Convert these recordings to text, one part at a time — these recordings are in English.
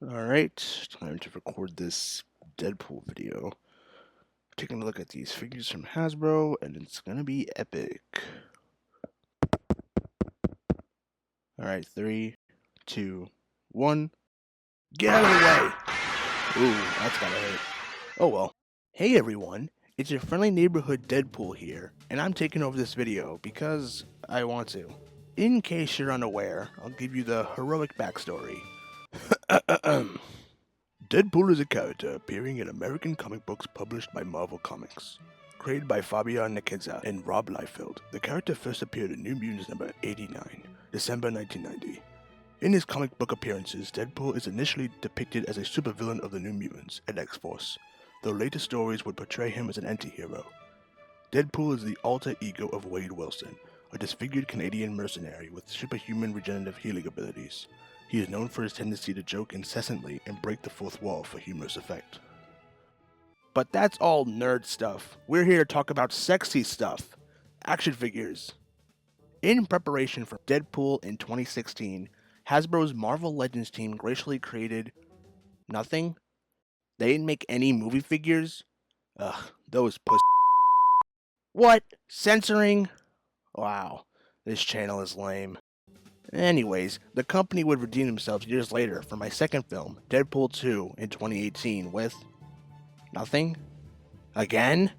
Alright, time to record this Deadpool video. Taking a look at these figures from Hasbro, and it's gonna be epic. Alright, 3, 2, 1. Get out of the way! Ooh, that's gotta hurt. Oh well. Hey everyone, it's your friendly neighborhood Deadpool here, and I'm taking over this video because I want to. In case you're unaware, I'll give you the heroic backstory. Deadpool is a character appearing in American comic books published by Marvel Comics. Created by Fabian Nicieza and Rob Liefeld, the character first appeared in New Mutants number 89, December 1990. In his comic book appearances, Deadpool is initially depicted as a supervillain of the New Mutants and X-Force, though later stories would portray him as an anti-hero. Deadpool is the alter ego of Wade Wilson, a disfigured Canadian mercenary with superhuman regenerative healing abilities. He is known for his tendency to joke incessantly and break the fourth wall for humorous effect. But that's all nerd stuff. We're here to talk about sexy stuff. Action figures. In preparation for Deadpool in 2016, Hasbro's Marvel Legends team graciously created nothing. They didn't make any movie figures. Ugh, those puss. What? Censoring? Wow, this channel is lame. Anyways, the company would redeem themselves years later for my second film, Deadpool 2, in 2018 with nothing? Again?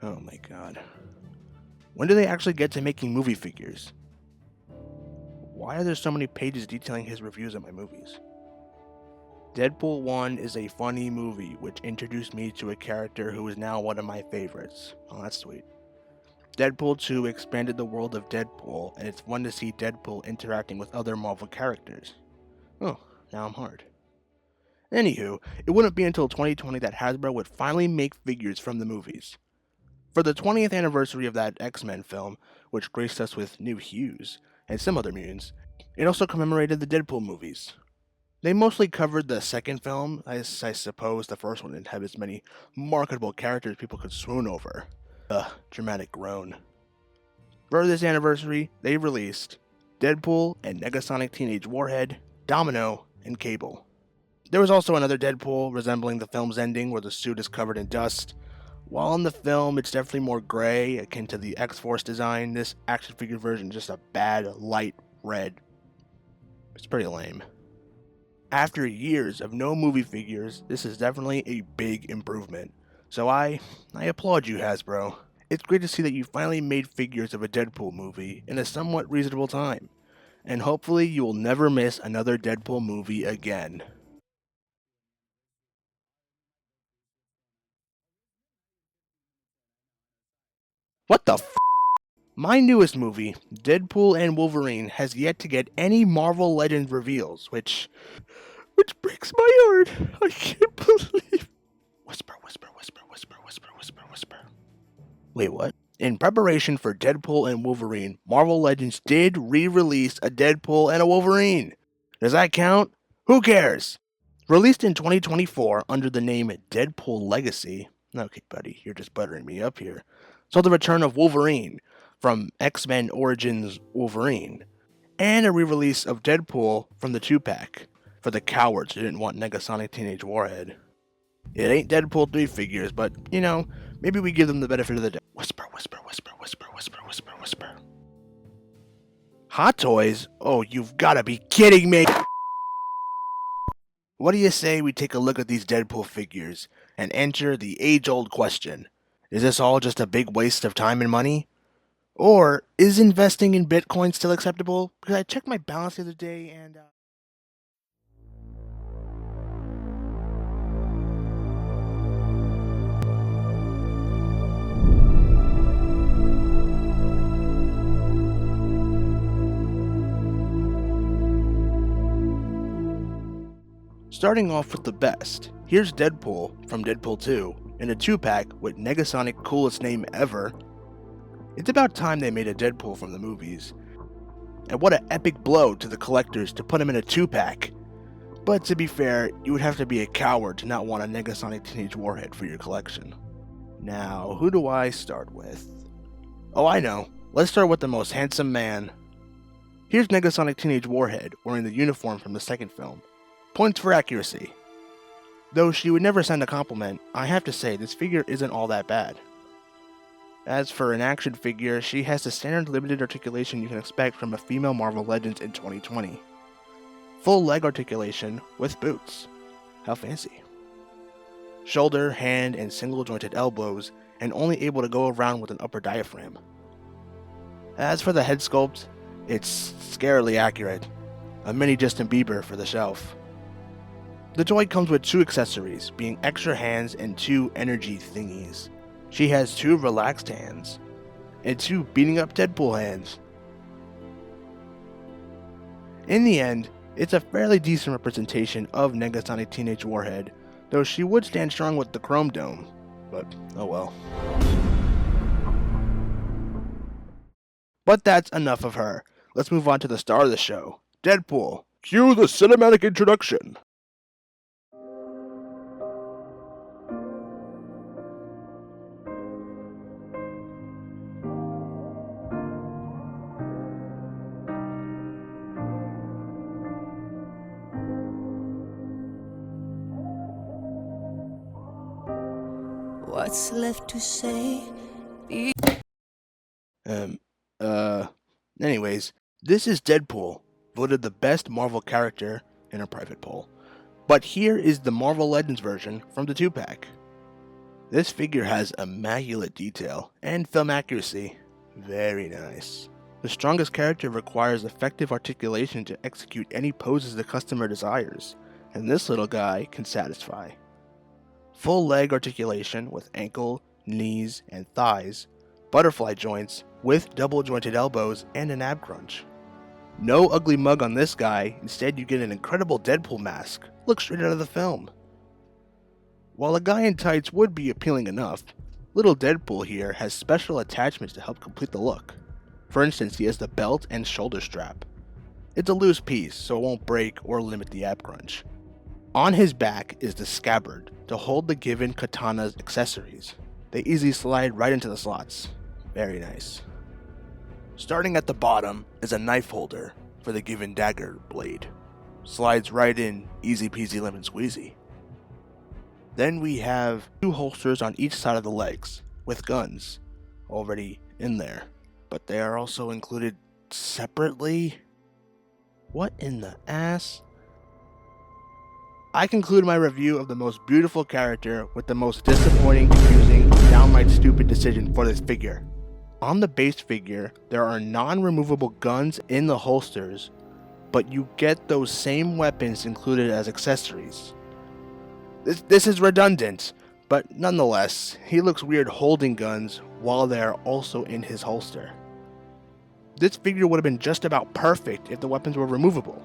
Oh my god. When do they actually get to making movie figures? Why are there so many pages detailing his reviews of my movies? Deadpool 1 is a funny movie which introduced me to a character who is now one of my favorites. Oh, that's sweet. Deadpool 2 expanded the world of Deadpool, and it's fun to see Deadpool interacting with other Marvel characters. Oh, now I'm hard. Anywho, it wouldn't be until 2020 that Hasbro would finally make figures from the movies. For the 20th anniversary of that X-Men film, which graced us with new hues, and some other mutants, it also commemorated the Deadpool movies. They mostly covered the second film, as I suppose the first one didn't have as many marketable characters people could swoon over. Dramatic groan. For this anniversary, they released Deadpool and Negasonic Teenage Warhead, Domino, and Cable. There was also another Deadpool resembling the film's ending where the suit is covered in dust. While in the film it's definitely more gray, akin to the X-Force design, this action figure version is just a bad, light red. It's pretty lame. After years of no movie figures, this is definitely a big improvement. So I applaud you, Hasbro. It's great to see that you finally made figures of a Deadpool movie in a somewhat reasonable time. And hopefully you will never miss another Deadpool movie again. What the f? My newest movie, Deadpool and Wolverine, has yet to get any Marvel Legends reveals, which breaks my heart. I can't believe. Whisper, whisper, whisper, whisper, whisper, whisper, whisper. Wait, what? In preparation for Deadpool and Wolverine, Marvel Legends did re-release a Deadpool and a Wolverine. Does that count? Who cares? Released in 2024 under the name Deadpool Legacy. Okay, buddy, you're just buttering me up here. Saw the return of Wolverine from X-Men Origins Wolverine, and a re-release of Deadpool from the 2-pack for the cowards who didn't want Negasonic Teenage Warhead. It ain't Deadpool 3 figures, but, you know, maybe we give them the benefit of the doubt. Whisper, whisper, whisper, whisper, whisper, whisper, whisper. Hot Toys? Oh, you've gotta be kidding me! What do you say we take a look at these Deadpool figures and answer the age-old question? Is this all just a big waste of time and money? Or is investing in Bitcoin still acceptable? Because I checked my balance the other day and... Starting off with the best, here's Deadpool from Deadpool 2 in a 2-pack with Negasonic coolest name ever. It's about time they made a Deadpool from the movies. And what an epic blow to the collectors to put him in a 2-pack. But to be fair, you would have to be a coward to not want a Negasonic Teenage Warhead for your collection. Now, who do I start with? Oh, I know. Let's start with the most handsome man. Here's Negasonic Teenage Warhead wearing the uniform from the second film. Points for accuracy. Though she would never send a compliment, I have to say this figure isn't all that bad. As for an action figure, she has the standard limited articulation you can expect from a female Marvel Legends in 2020. Full leg articulation with boots. How fancy. Shoulder, hand, and single jointed elbows, and only able to go around with an upper diaphragm. As for the head sculpt, it's scarily accurate. A mini Justin Bieber for the shelf. The toy comes with 2 accessories, being extra hands and 2 energy thingies. She has 2 relaxed hands, and 2 beating up Deadpool hands. In the end, it's a fairly decent representation of Negasonic Teenage Warhead, though she would stand strong with the Chrome Dome, but oh well. But that's enough of her. Let's move on to the star of the show, Deadpool. Cue the cinematic introduction. What's left to say? Anyways, this is Deadpool, voted the best Marvel character in a private poll. But here is the Marvel Legends version from the 2-pack. This figure has immaculate detail and film accuracy. Very nice. The strongest character requires effective articulation to execute any poses the customer desires, and this little guy can satisfy. Full leg articulation with ankle, knees, and thighs, butterfly joints with double jointed elbows and an ab crunch. No ugly mug on this guy, instead you get an incredible Deadpool mask, looks straight out of the film. While a guy in tights would be appealing enough, little Deadpool here has special attachments to help complete the look. For instance, he has the belt and shoulder strap. It's a loose piece, so it won't break or limit the ab crunch. On his back is the scabbard to hold the given katana's accessories. They easily slide right into the slots. Very nice. Starting at the bottom is a knife holder for the given dagger blade. Slides right in, easy peasy lemon squeezy. Then we have 2 holsters on each side of the legs, with guns already in there. But they are also included separately? What in the ass? I conclude my review of the most beautiful character with the most disappointing, confusing, downright stupid decision for this figure. On the base figure, there are non-removable guns in the holsters, but you get those same weapons included as accessories. This is redundant, but nonetheless, he looks weird holding guns while they are also in his holster. This figure would have been just about perfect if the weapons were removable.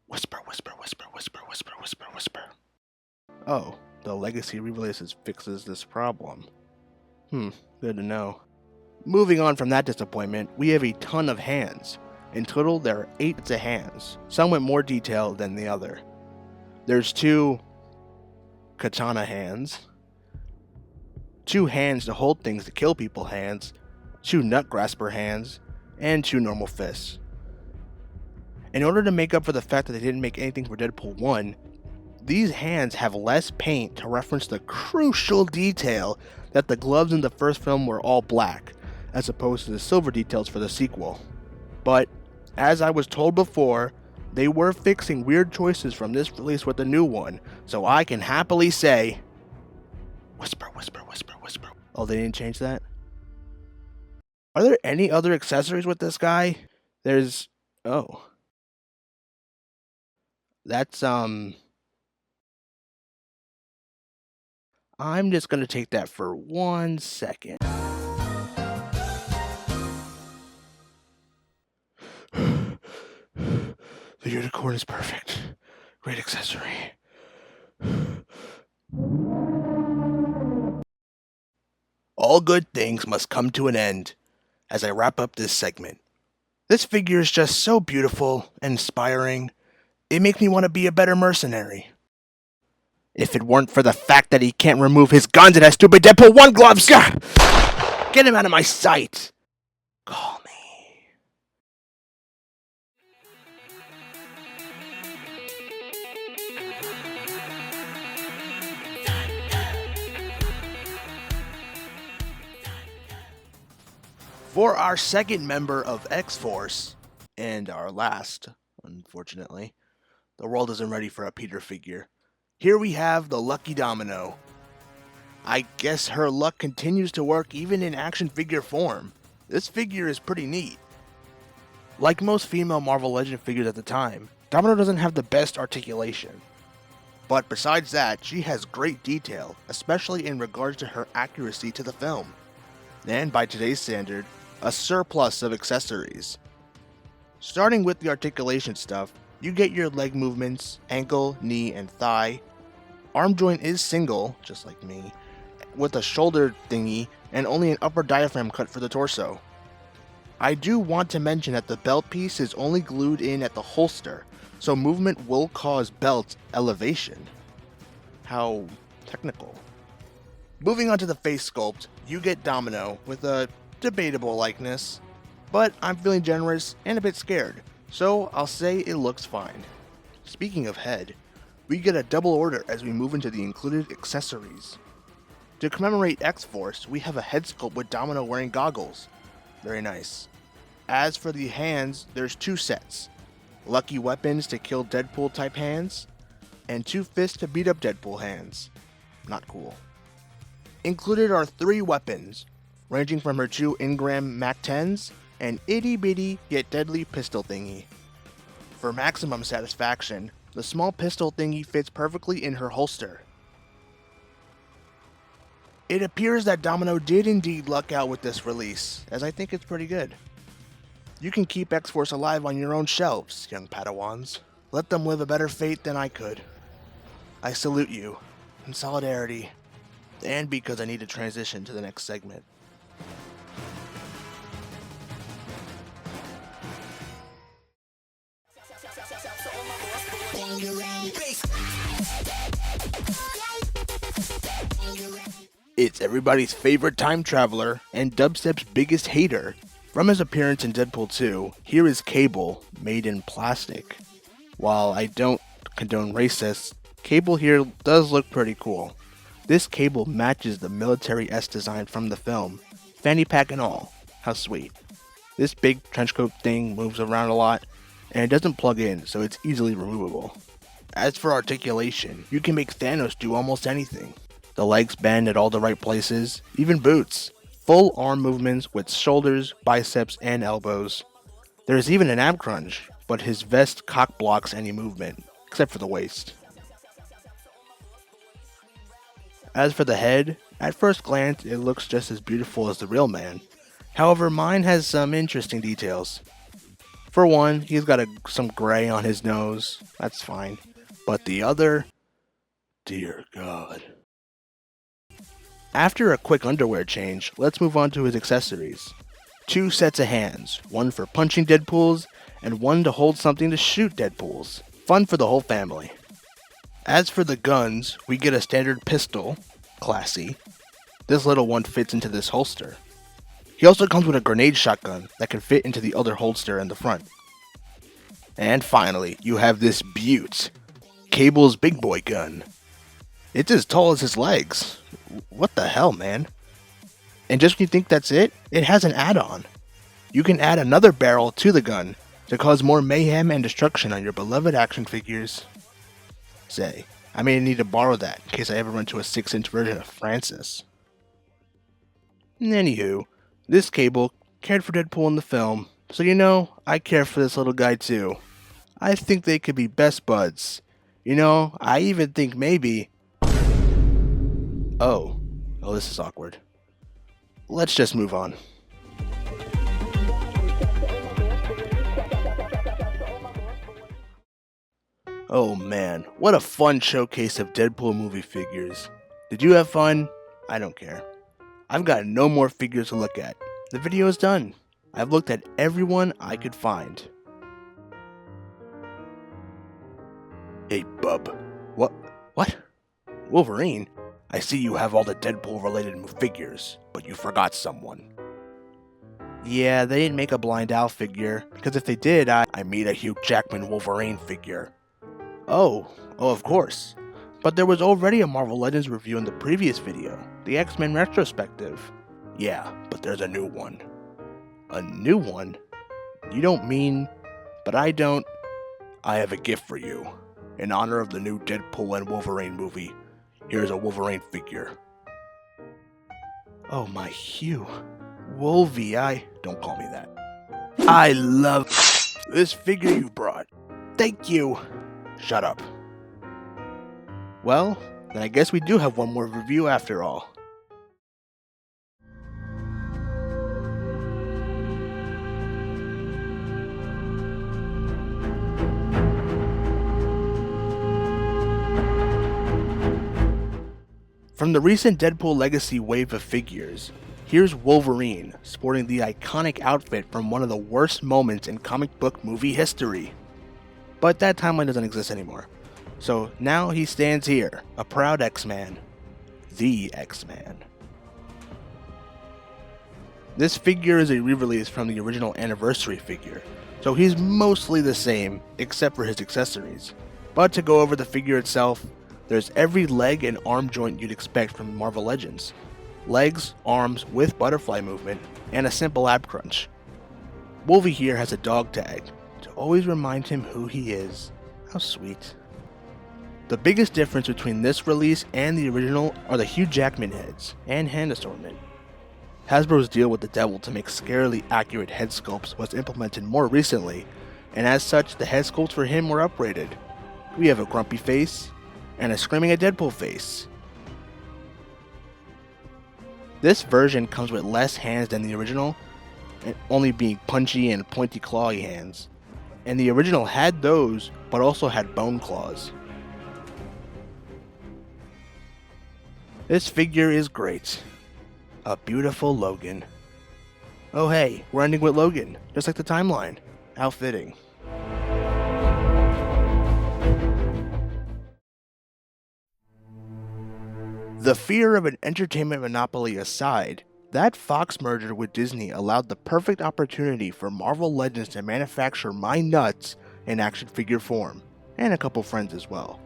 Whisper, whisper, whisper, whisper, whisper, whisper, whisper. Oh, the Legacy re-releases fixes this problem. Good to know. Moving on from that disappointment, we have a ton of hands. In total, there are 8 hands, some with more detail than the other. There's 2 katana hands, 2 hands to hold things to kill people hands, 2 nut grasper hands, and 2 normal fists. In order to make up for the fact that they didn't make anything for Deadpool 1, these hands have less paint to reference the crucial detail that the gloves in the first film were all black, as opposed to the silver details for the sequel. But, as I was told before, they were fixing weird choices from this release with the new one, so I can happily say, whisper, whisper, whisper, whisper. Oh, they didn't change that? Are there any other accessories with this guy? Oh. That's, I'm just gonna take that for 1 second. The unicorn is perfect. Great accessory. All good things must come to an end as I wrap up this segment. This figure is just so beautiful and inspiring. It makes me want to be a better mercenary. If it weren't for the fact that he can't remove his guns and has stupid Deadpool 1 gloves! Get him out of my sight! Call me. For our second member of X-Force, and our last, unfortunately, the world isn't ready for a Peter figure. Here we have the Lucky Domino. I guess her luck continues to work even in action figure form. This figure is pretty neat. Like most female Marvel Legend figures at the time, Domino doesn't have the best articulation. But besides that, she has great detail, especially in regards to her accuracy to the film. And by today's standard, a surplus of accessories. Starting with the articulation stuff, you get your leg movements, ankle, knee, and thigh. Arm joint is single, just like me, with a shoulder thingy and only an upper diaphragm cut for the torso. I do want to mention that the belt piece is only glued in at the holster, so movement will cause belt elevation. How technical. Moving on to the face sculpt, you get Domino with a debatable likeness, but I'm feeling generous and a bit scared, so I'll say it looks fine. Speaking of head, we get a double order as we move into the included accessories. To commemorate X-Force, we have a head sculpt with Domino wearing goggles. Very nice. As for the hands, there's 2 sets. Lucky weapons to kill Deadpool type hands, and 2 fists to beat up Deadpool hands. Not cool. Included are 3 weapons, ranging from her 2 Ingram Mac-10s and itty bitty yet deadly pistol thingy. For maximum satisfaction, the small pistol thingy fits perfectly in her holster. It appears that Domino did indeed luck out with this release, as I think it's pretty good. You can keep X-Force alive on your own shelves, young Padawans. Let them live a better fate than I could. I salute you, in solidarity, and because I need to transition to the next segment. It's everybody's favorite time traveler and dubstep's biggest hater. From his appearance in Deadpool 2, here is Cable, made in plastic. While I don't condone racists, Cable here does look pretty cool. This Cable matches the military-esque design from the film, fanny pack and all. How sweet. This big trenchcoat thing moves around a lot, and it doesn't plug in, so it's easily removable. As for articulation, you can make Thanos do almost anything. The legs bend at all the right places, even boots. Full arm movements with shoulders, biceps, and elbows. There's even an ab crunch, but his vest cock blocks any movement, except for the waist. As for the head, at first glance it looks just as beautiful as the real man. However, mine has some interesting details. For one, he's got some gray on his nose, that's fine. But the other, dear God. After a quick underwear change, let's move on to his accessories. 2 sets of hands, one for punching Deadpools, and one to hold something to shoot Deadpools. Fun for the whole family. As for the guns, we get a standard pistol, classy. This little one fits into this holster. He also comes with a grenade shotgun that can fit into the other holster in the front. And finally, you have this beaut, Cable's big boy gun. It's as tall as his legs. What the hell, man? And just when you think that's it, it has an add-on. You can add another barrel to the gun to cause more mayhem and destruction on your beloved action figures. Say, I may need to borrow that in case I ever run to a 6-inch version of Francis. Anywho, this Cable cared for Deadpool in the film, so you know, I care for this little guy too. I think they could be best buds. You know, I even think maybe... Oh, this is awkward. Let's just move on. Oh man, what a fun showcase of Deadpool movie figures. Did you have fun? I don't care. I've got no more figures to look at. The video is done. I've looked at everyone I could find. Hey bub. What? Wolverine? I see you have all the Deadpool-related figures, but you forgot someone. Yeah, they didn't make a Blind Owl figure, because if they did, I made a Hugh Jackman Wolverine figure. Oh, of course. But there was already a Marvel Legends review in the previous video, the X-Men retrospective. Yeah, but there's a new one. A new one? You don't mean... But I don't... I have a gift for you. In honor of the new Deadpool and Wolverine movie, here's a Wolverine figure. Oh my Hugh. Wolvie, don't call me that. I love this figure you brought. Thank you. Shut up. Well, then I guess we do have one more review after all. From the recent Deadpool Legacy wave of figures, here's Wolverine sporting the iconic outfit from one of the worst moments in comic book movie history. But that timeline doesn't exist anymore. So now he stands here, a proud X-Man. The X-Man. This figure is a re-release from the original Anniversary figure, so he's mostly the same, except for his accessories. But to go over the figure itself, there's every leg and arm joint you'd expect from Marvel Legends. Legs, arms with butterfly movement, and a simple ab crunch. Wolvie here has a dog tag, to always remind him who he is. How sweet. The biggest difference between this release and the original are the Hugh Jackman heads and hand assortment. Hasbro's deal with the devil to make scarily accurate head sculpts was implemented more recently, and as such the head sculpts for him were upgraded. We have a grumpy face, and a screaming at Deadpool face. This version comes with less hands than the original, and only being punchy and pointy clawy hands. And the original had those, but also had bone claws. This figure is great. A beautiful Logan. Oh hey, we're ending with Logan, just like the timeline. How fitting. The fear of an entertainment monopoly aside, that Fox merger with Disney allowed the perfect opportunity for Marvel Legends to manufacture my nuts in action figure form, and a couple friends as well.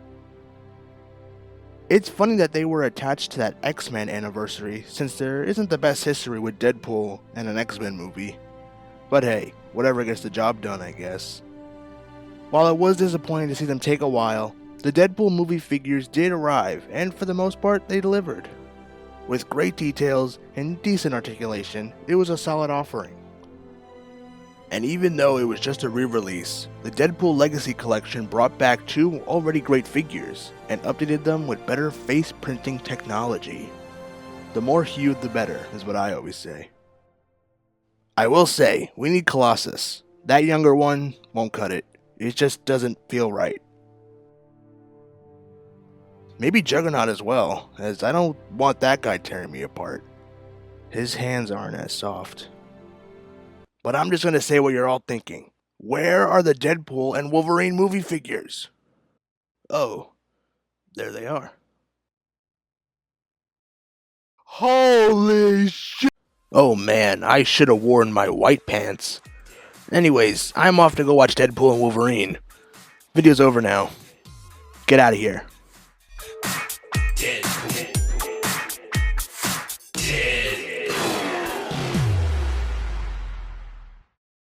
It's funny that they were attached to that X-Men anniversary, since there isn't the best history with Deadpool and an X-Men movie. But hey, whatever gets the job done, I guess. While it was disappointing to see them take a while, the Deadpool movie figures did arrive, and for the most part, they delivered. With great details and decent articulation, it was a solid offering. And even though it was just a re-release, the Deadpool Legacy Collection brought back two already great figures, and updated them with better face printing technology. The more Hugh the better, is what I always say. I will say, we need Colossus. That younger one won't cut it. It just doesn't feel right. Maybe Juggernaut as well, as I don't want that guy tearing me apart. His hands aren't as soft. But I'm just gonna say what you're all thinking. Where are the Deadpool and Wolverine movie figures? Oh, there they are. Holy shit! Oh man, I should have worn my white pants. Anyways, I'm off to go watch Deadpool and Wolverine. Video's over now. Get out of here.